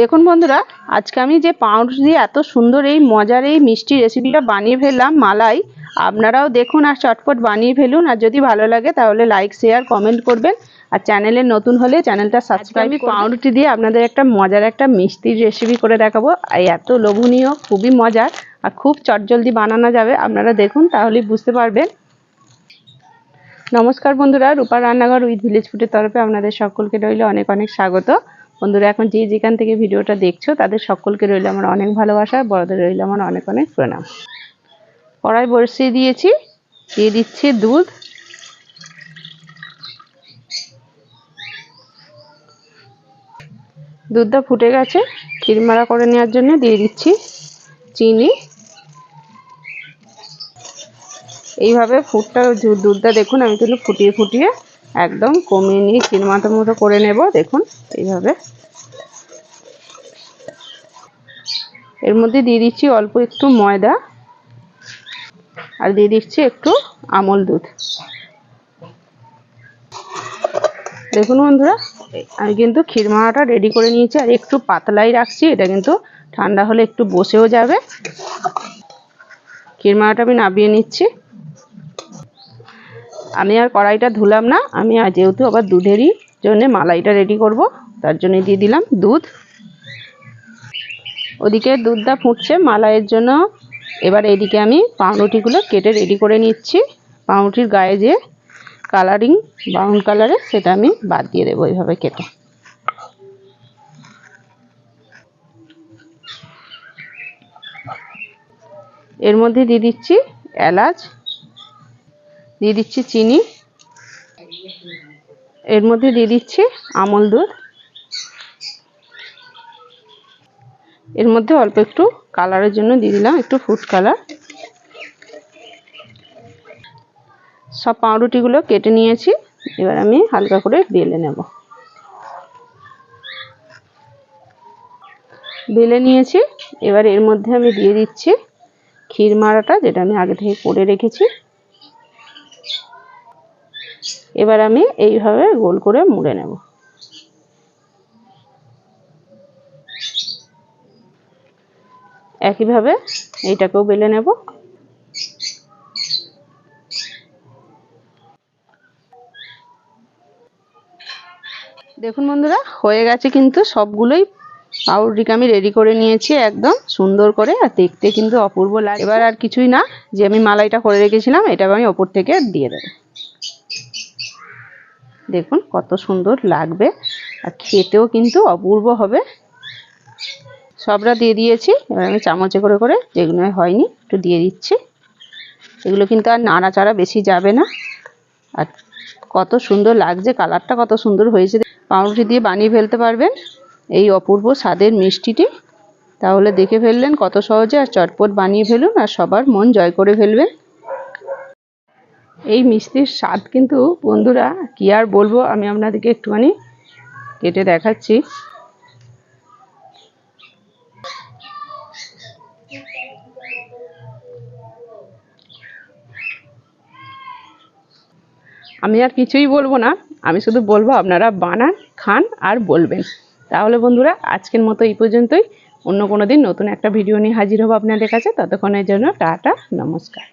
দেখুন বন্ধুরা, আজকে আমি যে পাউরুটি দিয়ে এত সুন্দর এই মজার এই মিষ্টি রেসিপিটা বানিয়ে ফেললাম মালাই। আপনারাও দেখুন আর চটপট বানিয়ে ফেলুন। আর যদি ভালো লাগে তাহলে লাইক শেয়ার কমেন্ট করবেন। আর চ্যানেলে নতুন হলে চ্যানেলটা সাবস্ক্রাইব। আমি পাউরুটি দিয়ে আপনাদের একটা মজার একটা মিষ্টির রেসিপি করে দেখাবো। এত লোভনীয়, খুবই মজার আর খুব চটজলদি বানানো যাবে। আপনারা দেখুন তাহলেই বুঝতে পারবেন। নমস্কার বন্ধুরা, রূপার রান্নাঘর উইথ ভিলেজ ফুডের তরফে আপনাদের সকলকে রইল অনেক অনেক স্বাগত। বন্ধুরা, এখন যে যেখান থেকে ভিডিওটা দেখছো তাদের সকলকে রইল আমার অনেক ভালোবাসা, বড়দের রইল আমার অনেক অনেক প্রণাম। কড়াই বসিয়ে দিয়েছি, দিয়ে দিচ্ছি দুধ। দুধটা ফুটে গেছে, ক্ষীরমারা করে নেওয়ার জন্য দিয়ে দিচ্ছি চিনি। এইভাবে দুধটা দেখুন আমি কিন্তু ফুটিয়ে ফুটিয়ে একদম কমিয়ে নিয়ে ক্ষীরমাটার মতো করে নেব। দেখুন এইভাবে। এর মধ্যে দিয়ে দিচ্ছি অল্প একটু ময়দা আর দিয়ে দিচ্ছি একটু আমল দুধ। দেখুন বন্ধুরা, আমি কিন্তু ক্ষীরমাটা রেডি করে নিয়েছি আর একটু পাতলাই রাখছি। এটা কিন্তু ঠান্ডা হলে একটু বসেও যাবে। ক্ষীরমাটা আমি নামিয়ে নিচ্ছি। আমি আর কড়াইটা ধুলাম না, আমি আর যেহেতু আবার দুধেরই জন্য মালাইটা রেডি করব, তার জন্য দিয়ে দিলাম দুধ। ওদিকে দুধটা ফুটছে মালাইয়ের জন্য। এবার এদিকে আমি পাউরুটিগুলো কেটে রেডি করে নিচ্ছি। পাউরুটির গায়ে যে কালারিং ব্রাউন কালারের, সেটা আমি বাদ দিয়ে দেবো এইভাবে কেটে। এর মধ্যে দিয়ে দিচ্ছি এলাচ, দিয়ে দিচ্ছি চিনি, এর মধ্যে দিয়ে দিচ্ছি আমল দুধ, এর মধ্যে অল্প একটু কালারের জন্য দিয়ে দিলাম একটু ফুড কালার। সব পাউরুটিগুলো কেটে নিয়েছি, এবার আমি হালকা করে বেলে নেব। বেলে নিয়েছি, এবার এর মধ্যে আমি দিয়ে দিচ্ছি ক্ষীরমারাটা, যেটা আমি আগে থেকে করে রেখেছি। এবার আমি এইভাবে গোল করে মুড়ে নেব। একইভাবে এইটাকেও বেলে নেব। দেখুন বন্ধুরা, হয়ে গেছে কিন্তু সবগুলোই পাউরুটিকে আমি রেডি করে নিয়েছি একদম সুন্দর করে। আর দেখতে কিন্তু অপূর্ব লাগে। এবার আর কিছুই না, যে আমি মালাইটা করে রেখেছিলাম এটা আমি ওপর থেকে দিয়ে দেব। দেখুন কত সুন্দর লাগবে আর খেতেও কিন্তু অপূর্ব হবে। সবটা দিয়ে দিয়েছি। এবার আমি চামচে করে করে যেগুলো হয়নি একটু দিয়ে দিচ্ছি। এগুলো কিন্তু আর নাড়াচাড়া বেশি যাবে না। আর কত সুন্দর লাগছে, কালারটা কত সুন্দর হয়েছে। পাউরুটি দিয়ে বানিয়ে ফেলতে পারবেন এই অপূর্ব স্বাদের মিষ্টিটি। তাহলে দেখে ফেললেন কত সহজে, আর চটপট বানিয়ে ফেলুন আর সবার মন জয় করে ফেলবেন। এই মিষ্টির স্বাদ কিন্তু বন্ধুরা কি আর বলবো, আমি আপনাদেরকে একটুখানি কেটে দেখাচ্ছি। আমি আর কিছুই বলবো না, আমি শুধু বলবো আপনারা বানান, খান আর বলবেন। তাহলে বন্ধুরা আজকের মতো এই পর্যন্তই। অন্য কোনো দিন নতুন একটা ভিডিও নিয়ে হাজির হবো আপনাদের কাছে। ততক্ষণের জন্য টাটা, নমস্কার।